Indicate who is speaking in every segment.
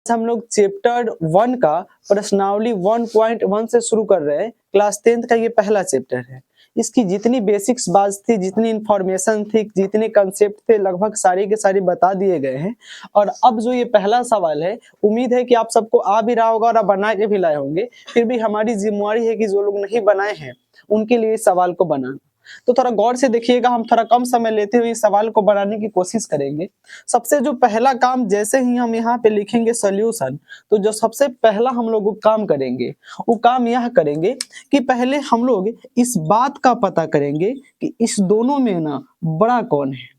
Speaker 1: हम लोग चैप्टर 1 का प्रश्नावली 1.1 से शुरू कर रहे हैं। क्लास 10th का ये पहला चैप्टर है। इसकी जितनी बेसिक्स बात थी, जितनी इंफॉर्मेशन थी, जितने कंसेप्ट थे, लगभग सारे के सारे बता दिए गए हैं। और अब जो ये पहला सवाल है, उम्मीद है कि आप सबको आ भी रहा होगा और आप बना के भी लाए होंगे। फिर भी हमारी जिम्मेवारी है कि जो लोग नहीं बनाए हैं उनके लिए इस सवाल को बनाना। तो थोड़ा गौर से देखिएगा, हम थोड़ा कम समय लेते हुए इस सवाल को बनाने की कोशिश करेंगे। सबसे जो पहला काम, जैसे ही हम यहाँ पे लिखेंगे सॉल्यूशन, तो जो सबसे पहला हम लोग वो काम करेंगे, वो काम यह करेंगे कि पहले हम लोग इस बात का पता करेंगे कि इस दोनों में ना बड़ा कौन है।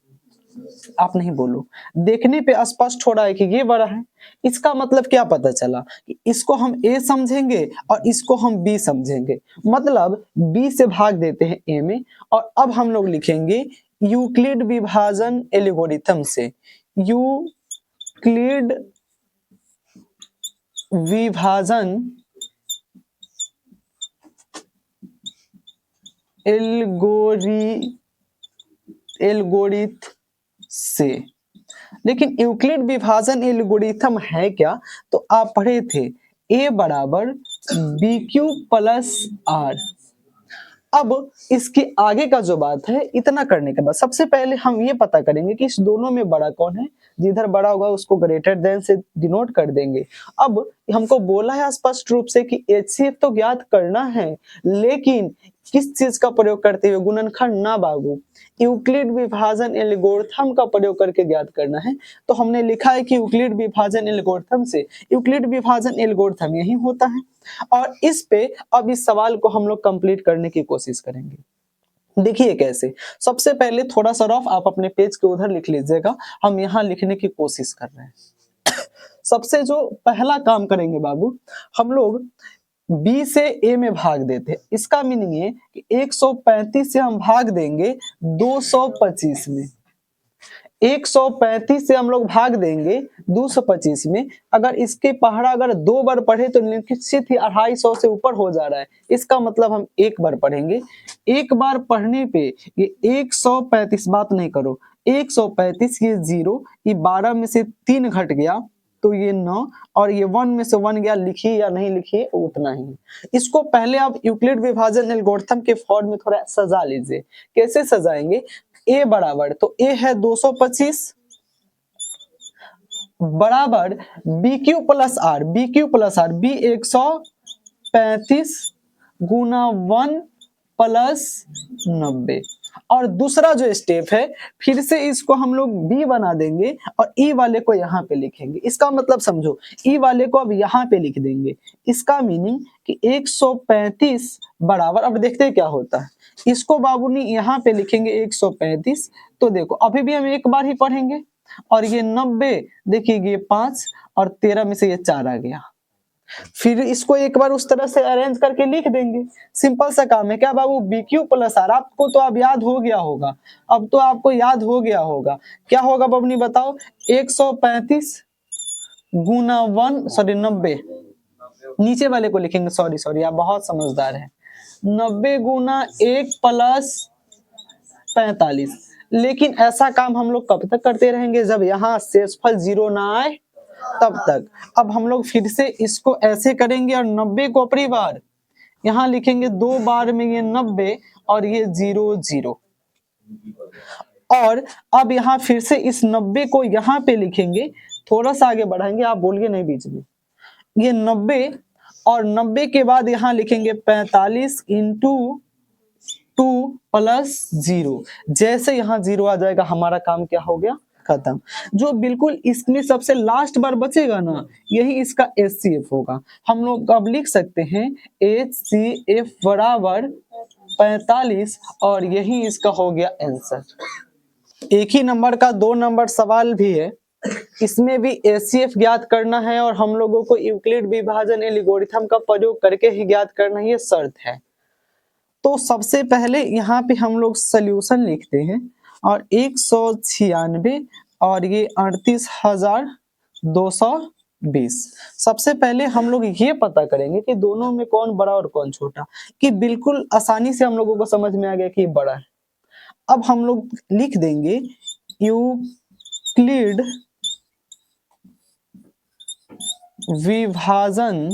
Speaker 1: आप नहीं बोलो, देखने पे स्पष्ट हो रहा है कि ये बड़ा है। इसका मतलब क्या पता चला कि इसको हम ए समझेंगे और इसको हम बी समझेंगे। मतलब बी से भाग देते हैं ए में। और अब हम लोग लिखेंगे यूक्लिड विभाजन एल्गोरिथम से। यूक्लिड विभाजन एल्गोरिथम से। लेकिन यूक्लिड विभाजन एल्गोरिथम है क्या? तो आप पढ़े थे a बराबर बी क्यू प्लस आर। अब इसके आगे का जो बात है, इतना करने के बाद सबसे पहले हम ये पता करेंगे कि इस दोनों में बड़ा कौन है। जिधर बड़ा होगा उसको ग्रेटर देन से डिनोट कर देंगे। अब हमको बोला है स्पष्ट रूप से कि HCF तो ज्ञात करना है, लेकिन किस चीज का प्रयोग करते हुए? गुणनखंड ना बाबू, यूक्लिड विभाजन एल्गोरिथम का प्रयोग करके ज्ञात करना है। तो हमने लिखा है कि यूक्लिड विभाजन एल्गोरिथम से। यूक्लिड विभाजन एल्गोरिथम यही होता है। और इस पे अब इस सवाल को हम लोग कंप्लीट करने की कोशिश करेंगे। देखिए कैसे। सबसे पहले थोड़ा सा रफ आप अपने पेज के उधर लिख लीजिएगा, हम यहाँ लिखने की कोशिश कर रहे हैं। सबसे जो पहला काम करेंगे बाबू, हम लोग बी से ए में भाग देते हैं। इसका मीनिंग है कि 135 से हम भाग देंगे 225 में। 135 से हम लोग भाग देंगे 225 में। अगर इसके पहाड़ा अगर 2 बार पढ़े तो निश्चित ही 250 से ऊपर हो जा रहा है। इसका मतलब हम एक बार पढ़ेंगे। एक बार पढ़ने पे ये 135, बात नहीं करो, 135 ये 0, ये 12 में से 3 घट गया तो ये 9, और ये 1 में से 1 गया। लिखिए या नहीं लिखिए उतना ही है। इसको पहले आप यूक्लिड विभाजन एल्गोरिथम के फॉर्म में थोड़ा सजा लीजिए। कैसे सजाएंगे? ए बराबर, तो ए है 225 बराबर B Q plus R. B Q plus R, B 135 गुना 1 प्लस 90। और दूसरा जो स्टेप है, फिर से इसको हम लोग बी बना देंगे और ई वाले को यहाँ पे लिखेंगे। इसका मतलब समझो, ई वाले को अब यहाँ पे लिख देंगे। इसका मीनिंग कि 135 बराबर, अब देखते हैं क्या होता है। इसको बाबू ने यहाँ पे लिखेंगे 135। तो देखो अभी भी हम एक बार ही पढ़ेंगे। और ये 90, देखिए ये 5 और 13 में से ये 4 आ गया। फिर इसको एक बार उस तरह से अरेंज करके लिख देंगे। सिंपल सा काम है क्या बाबू? B Q plus R. आपको तो अब याद हो गया होगा, अब तो आपको याद हो गया होगा। क्या होगा बबनी बताओ? 135 गुना 1, सॉरी 90, नीचे वाले को लिखेंगे, सॉरी आप बहुत समझदार हैं। 90 गुना 1 प्लस 45। लेकिन ऐसा काम हम लोग कब तक करते रहेंगे? जब यहाँ शेषफल 0 ना आए तब तक। अब हम लोग फिर से इसको ऐसे करेंगे और 90 को अपनी बार यहाँ लिखेंगे, 2 बार में ये 90 और ये 0 0। और अब यहाँ फिर से इस 90 को यहाँ पे लिखेंगे। थोड़ा सा आगे बढ़ाएंगे, आप बोलिए नहीं बीच में। ये 90 और 90 के बाद यहाँ लिखेंगे 45 इंटू 2 प्लस 0। जैसे यहाँ 0 आ जाएगा, हमारा काम क्या हो गया? खत्म। जो बिल्कुल इसमें सबसे लास्ट बार बचेगा ना, यही इसका HCF होगा। हम लोग अब लिख सकते हैं HCF बराबर 45, और यही इसका हो गया आंसर। एक ही नंबर का 2 नंबर सवाल भी है, इसमें भी HCF ज्ञात करना है और हम लोगों को यूक्लिड विभाजन एल्गोरिथम का प्रयोग करके ही ज्ञात करना, ये शर्त है। तो सबसे पहले यहाँ पे हम लोग सोल्यूशन लिखते हैं, और 196 और ये 38,220। सबसे पहले हम लोग ये पता करेंगे कि दोनों में कौन बड़ा और कौन छोटा, कि बिल्कुल आसानी से हम लोगों को समझ में आ गया कि ये बड़ा है। अब हम लोग लिख देंगे यूक्लिड विभाजन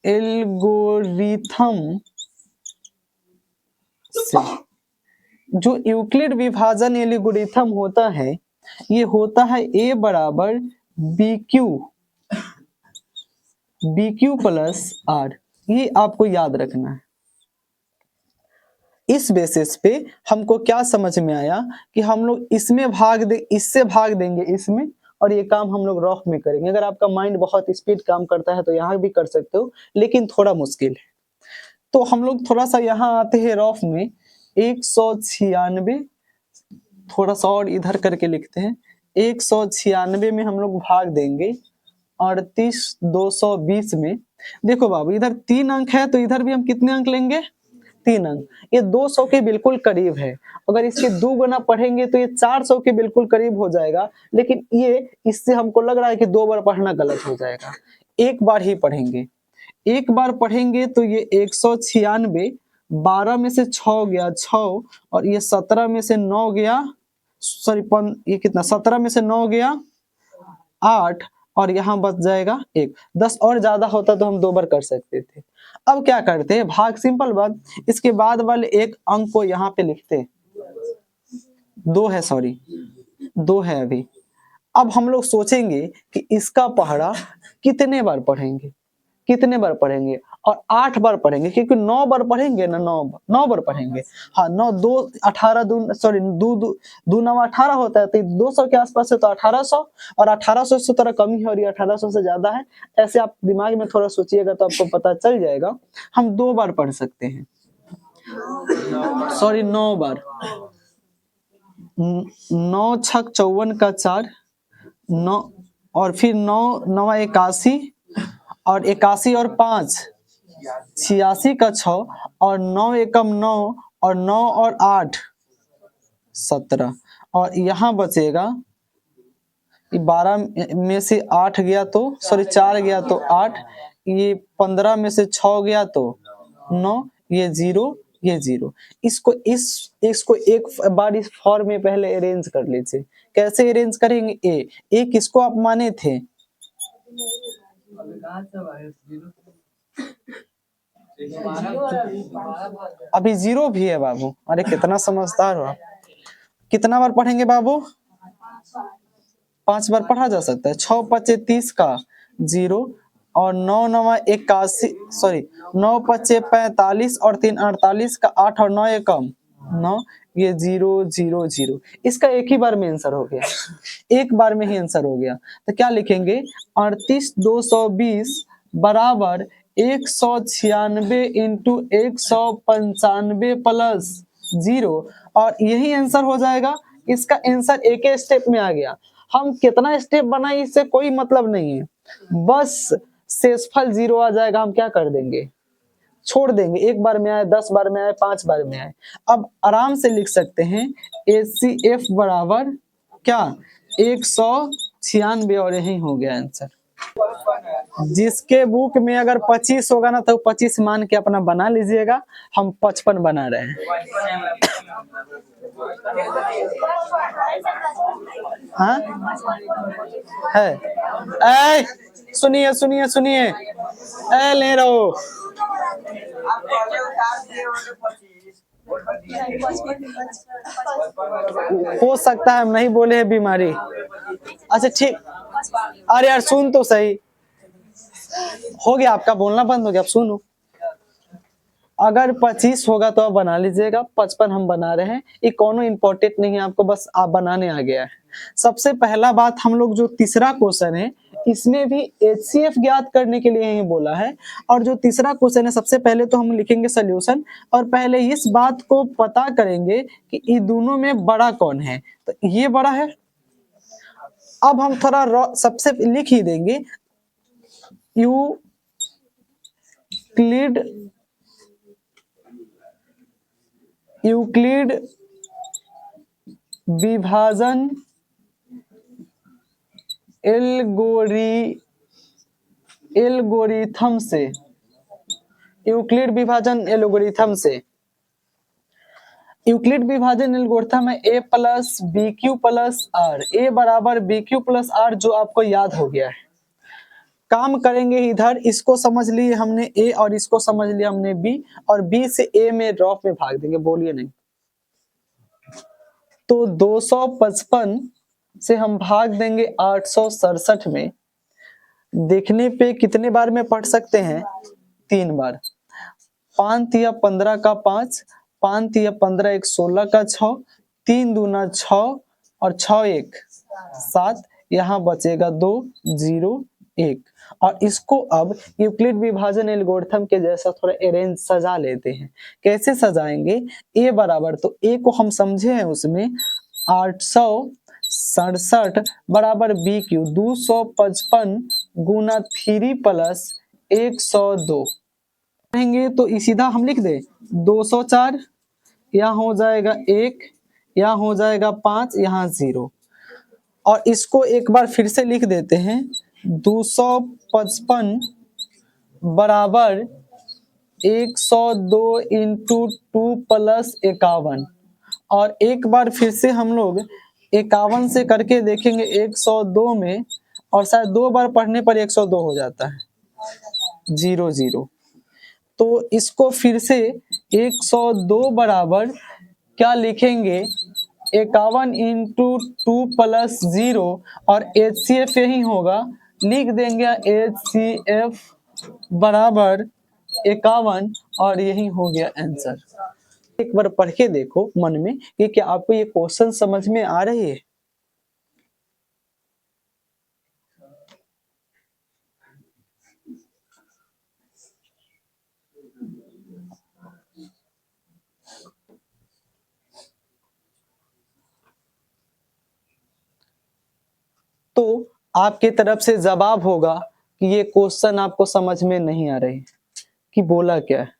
Speaker 1: एल्गोरिथम से, जो यूक्लिड विभाजन एल्गोरिथम होता है ये होता है ए बराबर बी क्यू प्लस आर। ये आपको याद रखना है। इस बेसिस पे हमको क्या समझ में आया कि हम लोग इसमें इससे भाग देंगे इसमें, और ये काम हम लोग रफ में करेंगे। अगर आपका माइंड बहुत स्पीड काम करता है तो यहाँ भी कर सकते हो, लेकिन थोड़ा मुश्किल है। तो हम लोग थोड़ा सा यहाँ आते हैं रफ में। 196, थोड़ा सा और इधर करके लिखते हैं। 196 में हम लोग भाग देंगे 38,220 में। देखो बाबू, इधर 3 अंक है तो इधर भी हम कितने अंक लेंगे? 3 अंक। ये 200 के बिल्कुल करीब है। अगर इसके 2 गुना पढ़ेंगे तो ये 400 के बिल्कुल करीब हो जाएगा, लेकिन ये इससे हमको लग रहा है कि 2 बार पढ़ना गलत हो जाएगा। एक बार ही पढ़ेंगे। एक बार पढ़ेंगे तो ये 196, 12 में से 6 गया 6, और ये 17 में से 9 गया, सॉरी ये कितना, 17 में से 9 गया 8, और यहाँ बच जाएगा 1। 10 और ज्यादा होता तो हम 2 बार कर सकते थे। अब क्या करते हैं, भाग, सिंपल बात। इसके बाद वाले एक अंक को यहाँ पे लिखते हैं। 2 है, सॉरी 2 है अभी। अब हम लोग सोचेंगे कि इसका पहरा कितने बार पढ़ेंगे, कितने बार पढ़ेंगे, और 8 बार पढ़ेंगे, क्योंकि 9 बार पढ़ेंगे ना, 9 बार पढ़ेंगे। हाँ, 9 2 18 2 सॉरी 2 9 18 होता है, तो 200 के आसपास है तो 1800, और 1800 से थोड़ा कम ही है और ये 1800 से ज्यादा है। ऐसे आप दिमाग में थोड़ा सोचिएगा तो आपको पता चल जाएगा। हम 2 बार पढ़ सकते हैं, सॉरी 9 बार। 9 छक 54 का 4, 9, और फिर 9 9 81, और 81 और 5 86 का 6, और 9 एकम 9, और 9 और 8 17, और यहाँ बचेगा 12 में से 8 गया तो, सॉरी 4 गया तो 8, ये 15 में से 6 गया तो 9, ये 0, ये 0। इसको एक बार इस फॉर्म में पहले अरेंज कर लीजिए। कैसे अरेंज करेंगे? ए किसको आप माने थे? अभी 0 भी है बाबू। अरे कितना समझदार हो आप। कितना बार पढ़ेंगे बाबू? 5 बार पढ़ा जा सकता है। 6 5 30 का 0, और 9 9 81, सॉरी 9 5 45, और 3 48 का 8, और 9 एकम 9, ये 0 0 0। इसका एक ही बार में आंसर हो गया, एक बार में ही आंसर हो गया। तो क्या लिखेंगे? 38,220 बराबर 196 इंटू 195 प्लस 0, और यही आंसर हो जाएगा। इसका आंसर एक ही स्टेप में आ गया। हम कितना स्टेप बनाए इससे कोई मतलब नहीं है, बस शेषफल 0 आ जाएगा। हम क्या कर देंगे? छोड़ देंगे। 1 बार में आए, 10 बार में आए, 5 बार में आए। अब आराम से लिख सकते हैं ACF बराबर क्या? 196, और यही हो गया आंसर। जिसके बुक में अगर 25 होगा ना तो 25 मान के अपना बना लीजिएगा। हम 55 बना रहे हैं। हाँ है। ए सुनिए सुनिए सुनिए, ए ले रहो। हो सकता है हम नहीं बोले है बीमारी। अच्छा ठीक, अरे यार सुन तो सही। हो गया आपका बोलना बंद हो गया, अब सुनो। अगर 25 होगा तो आप बना लीजिएगा। 55 हम बना रहे हैं। ये कोनो इंपॉर्टेंट नहीं है, आपको बस आप बनाने आ गया है। सबसे पहला बात, हम लोग जो तीसरा क्वेश्चन है इसमें भी HCF ज्ञात करने के लिए ही बोला है। और जो तीसरा क्वेश्चन है, सबसे पहले तो हम लिखेंगे सॉल्यूशन, और पहले इस बात को पता करेंगे कि इन दोनों में बड़ा कौन है। तो ये बड़ा है। अब हम थोड़ा सबसे लिख ही देंगे, यूक्लिड विभाजन एल्गोरिथम से यूक्लिड विभाजन एल्गोरिथम है a plus B Q plus R, A बराबर बी क्यू प्लस आर, जो आपको याद हो गया है। काम करेंगे इधर, इसको समझ लिए हमने a और इसको समझ लिया हमने b, और b से a में ड्रॉप में भाग देंगे, बोलिए नहीं। तो 255 से हम भाग देंगे 867 में। देखने पे कितने बार में पढ़ सकते हैं? 3 बार। 5 या 15 का 5, 5 या 15 एक 16 का 6, 3 दूना 6 और 6 एक 7, यहाँ बचेगा 2 0 1। और इसको अब यूक्लिड विभाजन एल्गोरिथम के जैसा थोड़ा अरेंज सजा लेते हैं। कैसे सजाएंगे? a बराबर, तो a को हम समझे हैं उसमें 867 बराबर बी क्यू 255 गुना 3 प्लस 102 रहेंगे। तो सीधा हम लिख दे 204, यहाँ हो जाएगा 1, यहाँ हो जाएगा 5, यहाँ 0। और इसको एक बार फिर से लिख देते हैं 255 बराबर 102 इंटू 2 प्लस 51। और एक बार फिर से हम लोग 51 से करके देखेंगे 102 में, और शायद 2 बार पढ़ने पर 102 हो जाता है 0 0। तो इसको फिर से 102 बराबर क्या लिखेंगे? 51 इंटू 2 प्लस 0, और HCF यही होगा, लिख देंगे HCF बराबर 51, और यही हो गया आंसर। एक बार पढ़ के देखो मन में कि क्या आपको ये क्वेश्चन समझ में आ रही है? तो आपके तरफ से जवाब होगा कि ये क्वेश्चन आपको समझ में नहीं आ रही कि बोला क्या है।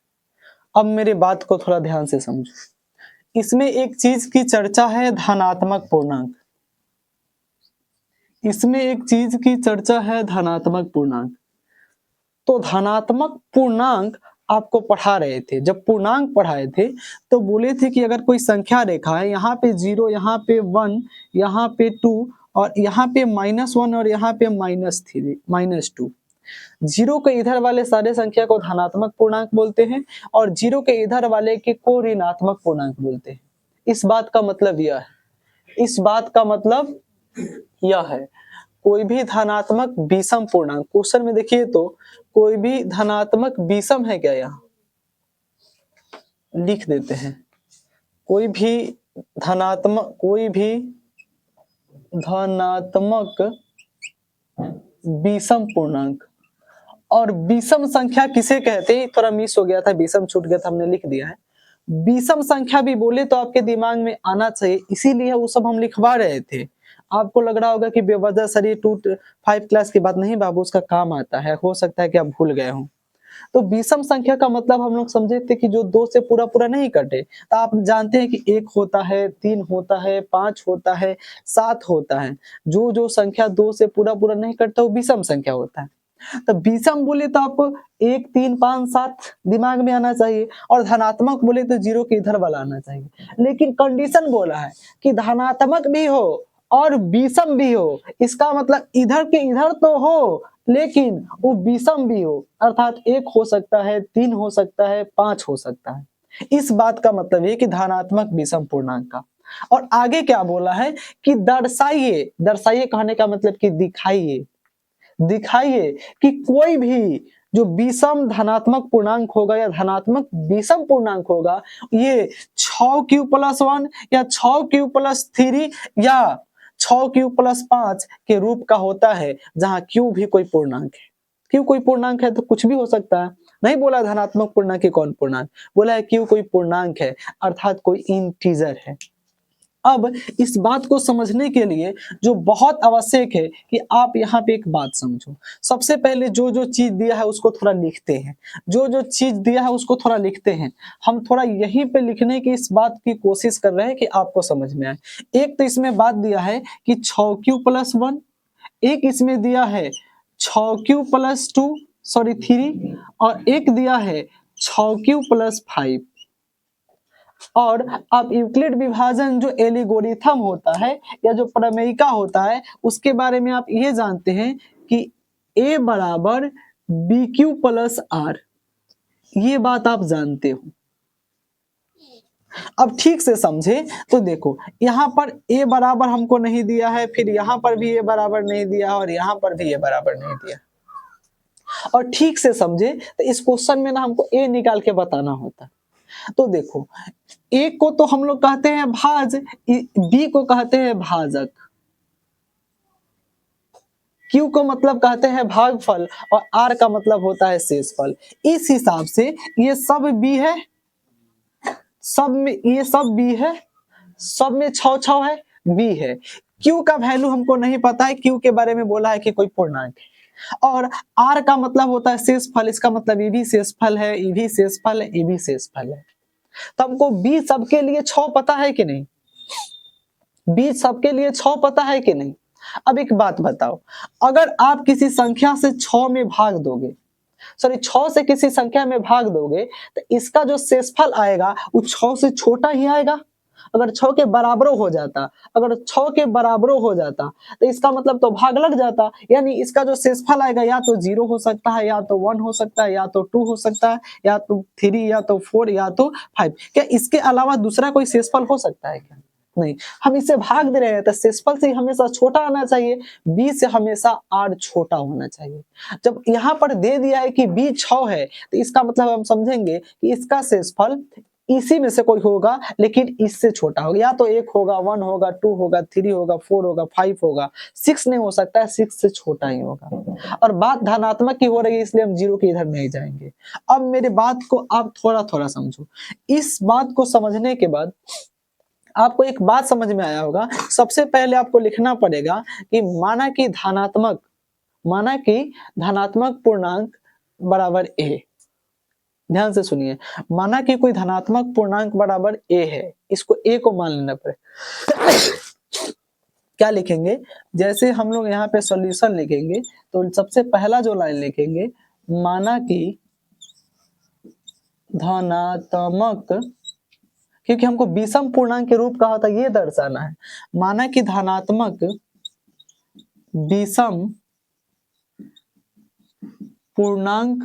Speaker 1: अब मेरे बात को थोड़ा ध्यान से समझो। इसमें एक चीज की चर्चा है, धनात्मक पूर्णांक। इसमें एक चीज की चर्चा है, धनात्मक पूर्णांक। तो धनात्मक पूर्णांक आपको पढ़ा रहे थे, जब पूर्णांक पढ़ाए थे तो बोले थे कि अगर कोई संख्या रेखा है, यहाँ पे 0, यहाँ पे 1, यहाँ पे 2, और यहाँ पे -1 और यहाँ पे -3 -2। 0 के इधर वाले सारे संख्या को धनात्मक पूर्णांक बोलते हैं, और 0 के इधर वाले के को ऋणात्मक पूर्णांक बोलते हैं। इस बात का मतलब यह है, इस बात का मतलब यह है, कोई भी धनात्मक विषम पूर्णांक, क्वेश्चन में देखिए तो कोई भी धनात्मक विषम है क्या, यहाँ लिख देते हैं, कोई भी धनात्मक विषम पूर्णांक। और विषम संख्या किसे कहते हैं? थोड़ा मिस हो गया था, विषम छूट गया था, हमने लिख दिया है। विषम संख्या भी बोले तो आपके दिमाग में आना चाहिए, इसीलिए वो सब हम लिखवा रहे थे। आपको लग रहा होगा कि बेवजह शरीर 5 क्लास की बात नहीं बाबू, उसका काम आता है, हो सकता है कि आप भूल गए हो। तो विषम संख्या का मतलब हम लोग समझे थे कि जो 2 से पूरा पूरा नहीं कटे। तो आप जानते हैं कि 1 होता है, 3 होता है, 5 होता है, 7 होता है। जो जो संख्या 2 से पूरा पूरा नहीं कटता वो विषम संख्या होता है। तो विषम बोले तो आपको 1 3 5 7 दिमाग में आना चाहिए, और धनात्मक बोले तो 0 के इधर वाला आना चाहिए। लेकिन कंडीशन बोला है कि धनात्मक भी हो और विषम भी हो, इसका मतलब इधर के इधर तो हो लेकिन वो विषम भी हो, अर्थात 1 हो सकता है, 3 हो सकता है, 5 हो सकता है। इस बात का मतलब है कि धनात्मक विषम पूर्णांक का। और आगे क्या बोला है कि दर्शाइए, दर्शाइए कहने का मतलब कि दिखाइए, दिखाइए कि कोई भी जो विषम धनात्मक पूर्णांक होगा या धनात्मक विषम पूर्णांक होगा, ये 6q+1 या 6q+3 या 6q+5 के रूप का होता है, जहां q भी कोई पूर्णांक है। q कोई पूर्णांक है तो कुछ भी हो सकता है। नहीं बोला धनात्मक पूर्णांक है कौन पूर्णांक, बोला है q कोई पूर्णांक है, अर्थात कोई इंटीजर है। अब इस बात को समझने के लिए जो बहुत आवश्यक है कि आप यहाँ पे एक बात समझो। सबसे पहले जो जो चीज दिया है उसको थोड़ा लिखते हैं, जो जो चीज दिया है उसको थोड़ा लिखते हैं। हम थोड़ा यहीं पे लिखने की इस बात की कोशिश कर रहे हैं कि आपको समझ में आए। एक तो इसमें बात दिया है कि 6q+1, एक इसमें दिया है 6q+2 सॉरी 3, और एक दिया है 6q+5। और अब यूक्लिड विभाजन जो एल्गोरिथम होता है या जो प्रमेयिका होता है उसके बारे में आप ये जानते हैं कि A बराबर बी क्यू प्लस आर, ये बात आप जानते हो। अब ठीक से समझे तो देखो यहाँ पर A बराबर हमको नहीं दिया है, फिर यहाँ पर भी A बराबर नहीं दिया और यहाँ पर भी A बराबर नहीं दिया। और ठीक से समझे तो इस क्वेश्चन में ना हमको A निकाल के बताना होता। तो देखो A को तो हम लोग कहते हैं भाज, B को कहते हैं भाजक, Q को मतलब कहते हैं भागफल और R का मतलब होता है शेषफल। इस हिसाब से ये सब B है, सब में ये सब B है, सब में 6 है, B है। Q का वैल्यू हमको नहीं पता है, Q के बारे में बोला है कि कोई पूर्णांक है। और R का मतलब होता है शेषफल, इसका मतलब ये भी शेषफल है, ये भी शेषफल है, ये भी शेषफल है। तो हमको B सबके लिए 6 पता है कि नहीं? B सबके लिए 6 पता है कि नहीं? अब एक बात बताओ, अगर आप किसी संख्या से 6 में भाग दोगे, सॉरी 6 से किसी संख्या में भाग दोगे तो इसका जो शेषफल आएगा वो 6 से छोटा ही आएगा। अगर 6 के बराबरों हो जाता, अगर 6 के बराबरों हो जाता तो इसका मतलब तो भाग लग जाता, यानी इसका जो शेषफल आएगा या तो 0 हो सकता है, या तो 1 हो सकता है, या तो 2 हो सकता है, या तो 3, या तो 4, या तो 5। क्या इसके अलावा दूसरा कोई शेषफल हो सकता है क्या? नहीं। हम इससे भाग दे रहे हैं तो शेषफल से हमेशा छोटा आना चाहिए, B से हमेशा R छोटा होना चाहिए। जब यहाँ पर दे दिया है कि B 6 है तो इसका मतलब हम समझेंगे कि इसका शेषफल इसी में से कोई होगा लेकिन इससे छोटा होगा, या तो 1 होगा, 1 होगा, 2 होगा, 3 होगा, 4 होगा, 5 होगा, 6 नहीं हो सकता है, 6 से छोटा ही होगा। और बात धनात्मक की हो रही है इसलिए हम 0 के इधर नहीं जाएंगे। अब मेरे बात को आप थोड़ा थोड़ा समझो। इस बात को समझने के बाद आपको एक बात समझ में आया होगा। सबसे पहले आपको लिखना पड़ेगा कि माना कि धनात्मक पूर्णांक बराबर A। ध्यान से सुनिए, माना कि कोई धनात्मक पूर्णांक बराबर A है, इसको A को मान लेना पड़े। क्या लिखेंगे? जैसे हम लोग यहाँ पे सॉल्यूशन लिखेंगे तो सबसे पहला जो लाइन लिखेंगे, माना कि धनात्मक, क्योंकि हमको विषम पूर्णांक के रूप का होता है ये दर्शाना है। माना कि धनात्मक विषम पूर्णांक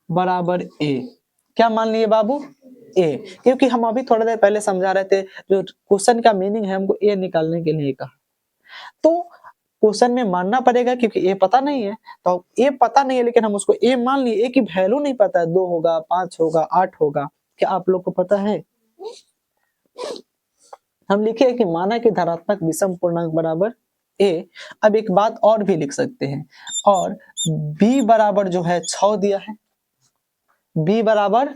Speaker 1: बराबर A। क्या मान लिए बाबू? A, क्योंकि हम अभी थोड़ा देर पहले समझा रहे थे जो क्वेश्चन का मीनिंग है हमको A निकालने के लिए कहा। तो क्वेश्चन में मानना पड़ेगा क्योंकि A पता नहीं है, तो A पता नहीं है लेकिन हम उसको A मान लिए। A की वैल्यू नहीं पता है, 2 होगा, 5 होगा, 8 होगा। क्या आप लोग को पता है? हम लिखे कि माना कि धनात्मक विषम पूर्णांक बराबर A। अब एक बात और भी लिख सकते हैं, और B बराबर जो है 6 दिया है, B बराबर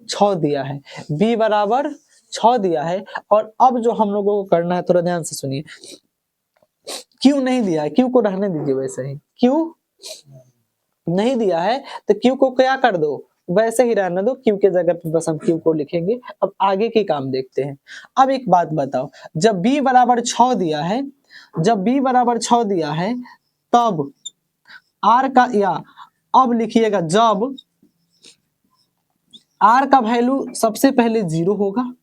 Speaker 1: 6 दिया है, B बराबर 6 दिया है। और अब जो हम लोगों को करना है, थोड़ा ध्यान से सुनिए, Q नहीं दिया है, Q को रहने दीजिए वैसे ही। Q नहीं दिया है तो Q को क्या कर दो, वैसे ही रहने दो, Q के जगह पे बस हम Q को लिखेंगे। अब आगे के काम देखते हैं। अब एक बात बताओ, जब B बराबर 6 दिया है, जब B बराबर 6 दिया है तब R का, या अब लिखिएगा जब R का वैल्यू सबसे पहले 0 होगा,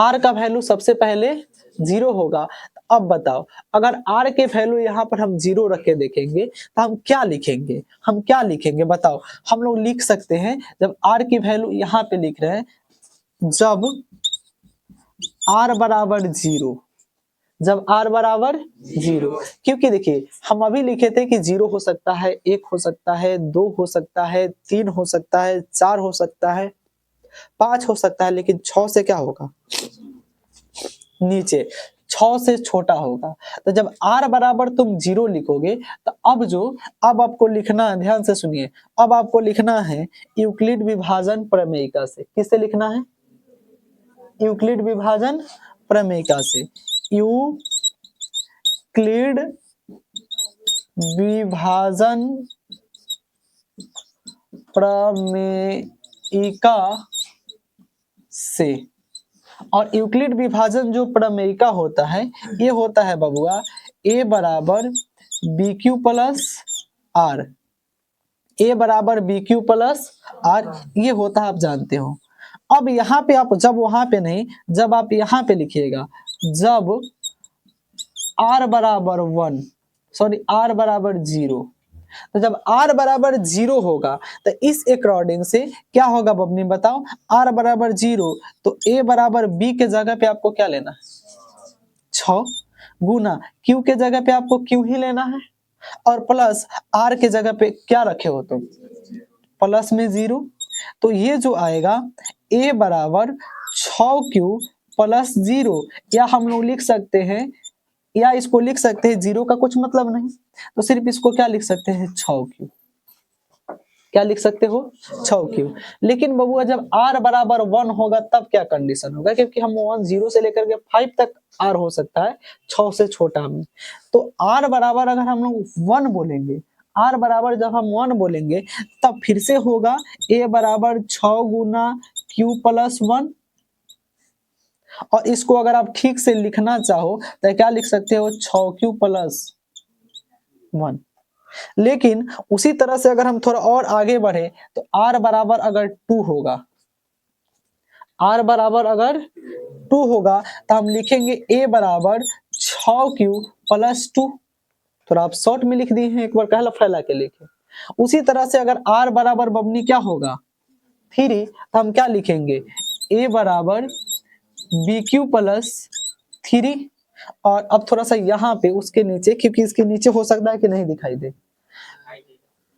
Speaker 1: R का वैल्यू सबसे पहले 0 होगा। अब बताओ, अगर R के वैल्यू यहाँ पर हम 0 रख के देखेंगे तो हम क्या लिखेंगे? हम क्या लिखेंगे बताओ? हम लोग लिख सकते हैं, जब R की वैल्यू यहाँ पे लिख रहे हैं, जब R बराबर 0, जब R बराबर 0, क्योंकि देखिए हम अभी लिखे थे कि 0 हो सकता है, 1 हो सकता है, 2 हो सकता है, 3 हो सकता है, 4 हो सकता है, 5 हो सकता है, लेकिन 6 से क्या होगा? नीचे 6 से छोटा होगा। तो जब R बराबर तुम 0 लिखोगे तो अब आपको लिखना है, ध्यान से सुनिए, अब आपको लिखना है यूक्लिड विभाजन प्रमेयिका से। किससे लिखना है? यूक्लिड विभाजन प्रमेयिका से। यूक्लिड विभाजन प्रमेयिका से। और यूक्लिड विभाजन जो प्रमेयिका होता है, ये होता है बबुआ A बराबर BQ प्लस R, A बराबर BQ प्लस R, ये होता है, आप जानते हो। अब यहाँ पे आप जब वहां पे नहीं, जब आप यहाँ पे लिखिएगा, जब r बराबर 1, सॉरी r बराबर 0, तो जब r बराबर 0 होगा तो इस अकॉर्डिंग से क्या होगा बबनी बताओ, r बराबर 0 तो a बराबर b के जगह पे आपको क्या लेना है 6, गुना q के जगह पे आपको q ही लेना है, और प्लस r के जगह पे क्या रखे हो तुम, प्लस में 0, तो ये जो आएगा a बराबर 6q प्लस 0, या हम लोग लिख सकते हैं, या इसको लिख सकते हैं 0 का कुछ मतलब नहीं, तो सिर्फ इसको क्या लिख सकते हैं 6q, क्या लिख सकते हो 6q। लेकिन बबुआ जब r बराबर 1 होगा तब क्या कंडीशन होगा, क्योंकि हम 1 0 से लेकर के 5 तक r हो सकता है 6 से छोटा में, तो r बराबर अगर हम लोग 1 बोलेंगे, r बराबर जब हम 1 बोलेंगे तब फिर से होगा a बराबर 6 गुना q प्लस 1, और इसको अगर आप ठीक से लिखना चाहो तो क्या लिख सकते हो 6q प्लस 1। लेकिन उसी तरह से अगर हम थोड़ा और आगे बढ़े तो r बराबर अगर 2 होगा, r बराबर अगर 2 होगा तो हम लिखेंगे a बराबर 6q प्लस 2, थोड़ा आप शॉर्ट में लिख दिए हैं, एक बार कहला फैला के लिखे। उसी तरह से अगर r बराबर बबनी क्या होगा 3, तो हम क्या लिखेंगे a बराबर bq प्लस 3, और अब थोड़ा सा यहाँ पे उसके नीचे, क्योंकि इसके नीचे हो सकता है कि नहीं दिखाई दे,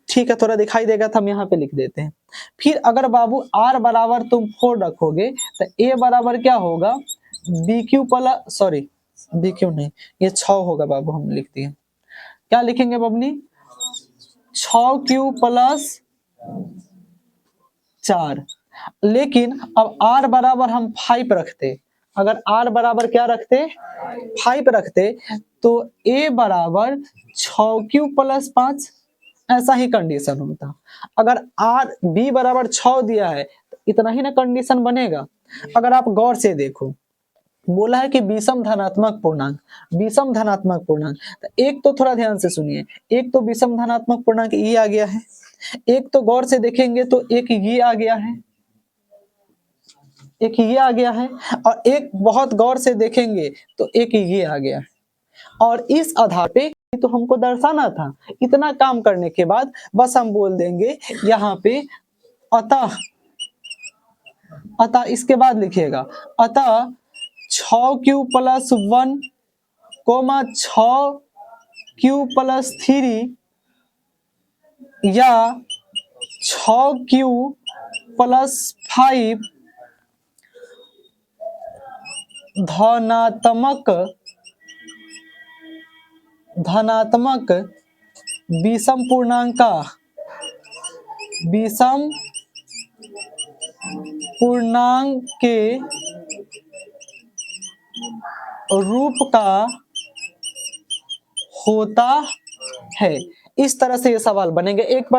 Speaker 1: ठीक है थोड़ा दिखाई देगा तो हम यहाँ पे लिख देते हैं। फिर अगर बाबू r बराबर तुम 4 रखोगे तो a बराबर क्या होगा bq प्लस, सॉरी bq नहीं, ये 6 होगा बाबू, हम लिख दिए, क्या लिखेंगे बबनी 6q प्लस 4। लेकिन अब r बराबर हम 5 रखते, अगर r बराबर क्या रखते 5 रखते, तो a बराबर 6q प्लस 5, ऐसा ही कंडीशन होता। अगर r b बराबर 6 दिया है तो इतना ही ना कंडीशन बनेगा। अगर आप गौर से देखो, बोला है कि विषम धनात्मक पूर्णांक, विषम धनात्मक पूर्णांक, तो एक तो थोड़ा ध्यान से सुनिए, एक तो विषम धनात्मक पूर्णांक ये आ गया है, एक तो गौर से देखेंगे तो एक ये आ गया है, एक ये आ गया है, और एक बहुत गौर से देखेंगे तो एक ये आ गया है, और इस आधार पे तो हमको दर्शाना था। इतना काम करने के बाद बस हम बोल देंगे यहाँ पे अतः, अतः इसके बाद लिखिएगा अतः 6q plus 1 coma 6q plus 3 या 6q प्लस 5 धनात्मक विषम पूर्णांक का, विषम पूर्णांक के रूप का होता है। इस तरह से ये सवाल बनेंगे। एक बार